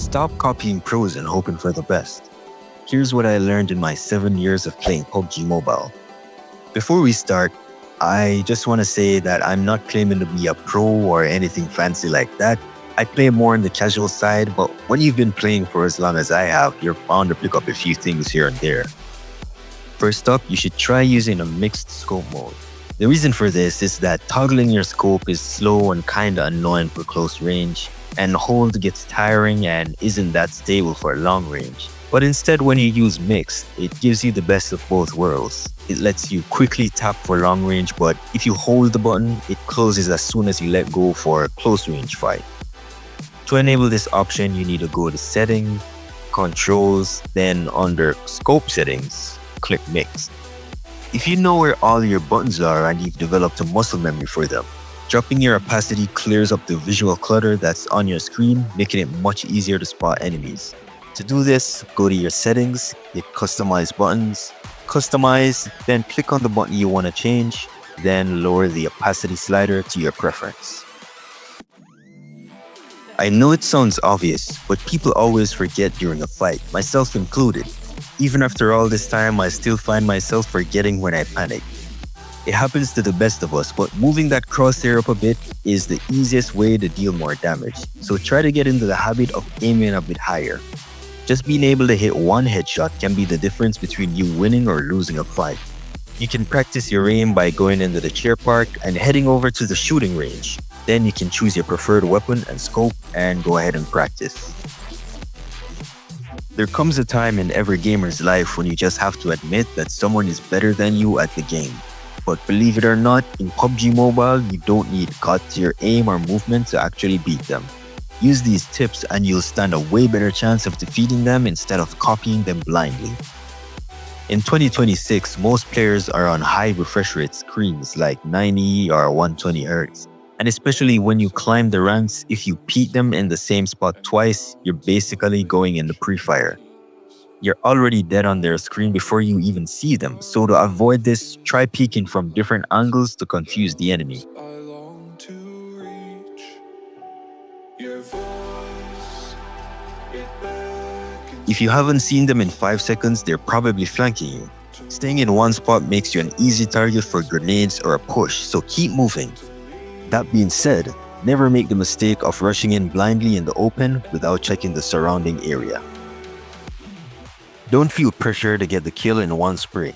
Stop copying pros and hoping for the best. Here's what I learned in my 7 years of playing PUBG Mobile. Before we start, I just want to say that I'm not claiming to be a pro or anything fancy like that. I play more on the casual side, but when you've been playing for as long as I have, you're bound to pick up a few things here and there. First up, you should try using a mixed scope mode. The reason for this is that toggling your scope is slow and kinda annoying for close range, and hold gets tiring and isn't that stable for long range. But instead, when you use mixed, it gives you the best of both worlds. It lets you quickly tap for long range, but if you hold the button, it closes as soon as you let go for a close range fight. To enable this option, you need to go to Settings, Controls, then under Scope Settings, click Mix. If you know where all your buttons are and you've developed a muscle memory for them, dropping your opacity clears up the visual clutter that's on your screen, making it much easier to spot enemies. To do this, go to your settings, hit Customize Buttons, Customize, then click on the button you want to change, then lower the opacity slider to your preference. I know it sounds obvious, but people always forget during a fight, myself included. Even after all this time, I still find myself forgetting when I panic. It happens to the best of us, but moving that crosshair up a bit is the easiest way to deal more damage, so try to get into the habit of aiming a bit higher. Just being able to hit one headshot can be the difference between you winning or losing a fight. You can practice your aim by going into the chair park and heading over to the shooting range. Then you can choose your preferred weapon and scope and go ahead and practice. There comes a time in every gamer's life when you just have to admit that someone is better than you at the game. But believe it or not, in PUBG Mobile, you don't need god-tier aim or movement to actually beat them. Use these tips and you'll stand a way better chance of defeating them instead of copying them blindly. In 2026, most players are on high refresh rate screens like 90 or 120Hz. And especially when you climb the ranks, if you peek them in the same spot twice, you're basically going into pre-fire. You're already dead on their screen before you even see them, so to avoid this, try peeking from different angles to confuse the enemy. If you haven't seen them in 5 seconds, they're probably flanking you. Staying in one spot makes you an easy target for grenades or a push, so keep moving. That being said, never make the mistake of rushing in blindly in the open without checking the surrounding area. Don't feel pressure to get the kill in one spray.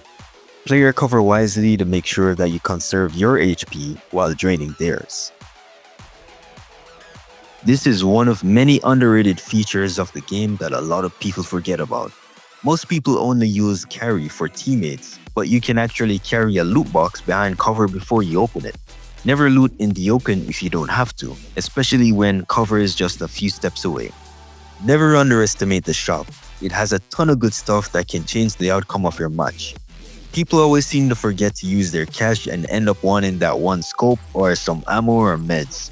Play your cover wisely to make sure that you conserve your HP while draining theirs. This is one of many underrated features of the game that a lot of people forget about. Most people only use carry for teammates, but you can actually carry a loot box behind cover before you open it. Never loot in the open if you don't have to, especially when cover is just a few steps away. Never underestimate the shop. It has a ton of good stuff that can change the outcome of your match. People always seem to forget to use their cash and end up wanting that one scope or some ammo or meds.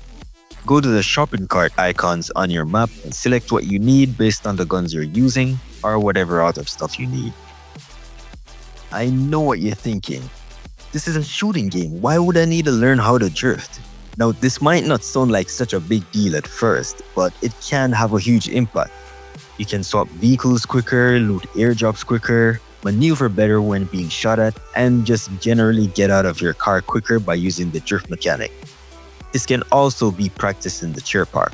Go to the shopping cart icons on your map and select what you need based on the guns you're using or whatever other stuff you need. I know what you're thinking. This is a shooting game, why would I need to learn how to drift? Now, this might not sound like such a big deal at first, but it can have a huge impact. You can swap vehicles quicker, loot airdrops quicker, maneuver better when being shot at, and just generally get out of your car quicker by using the drift mechanic. This can also be practiced in the chair park.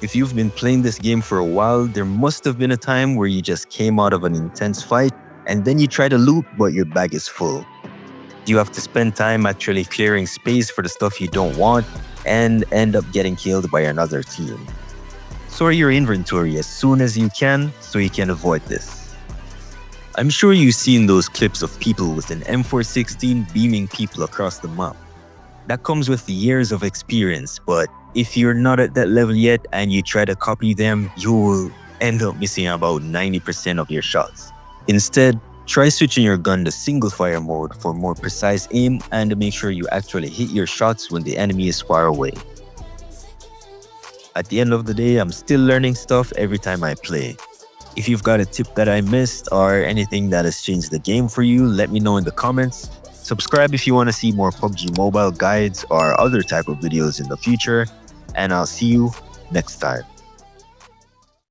If you've been playing this game for a while, there must have been a time where you just came out of an intense fight and then you try to loot but your bag is full. You have to spend time actually clearing space for the stuff you don't want and end up getting killed by another team. Sort your inventory as soon as you can so you can avoid this. I'm sure you've seen those clips of people with an M416 beaming people across the map. That comes with years of experience, but if you're not at that level yet and you try to copy them, you will end up missing about 90% of your shots. Instead, try switching your gun to single fire mode for more precise aim and to make sure you actually hit your shots when the enemy is far away. At the end of the day, I'm still learning stuff every time I play. If you've got a tip that I missed or anything that has changed the game for you, let me know in the comments. Subscribe if you want to see more PUBG Mobile guides or other type of videos in the future, and I'll see you next time.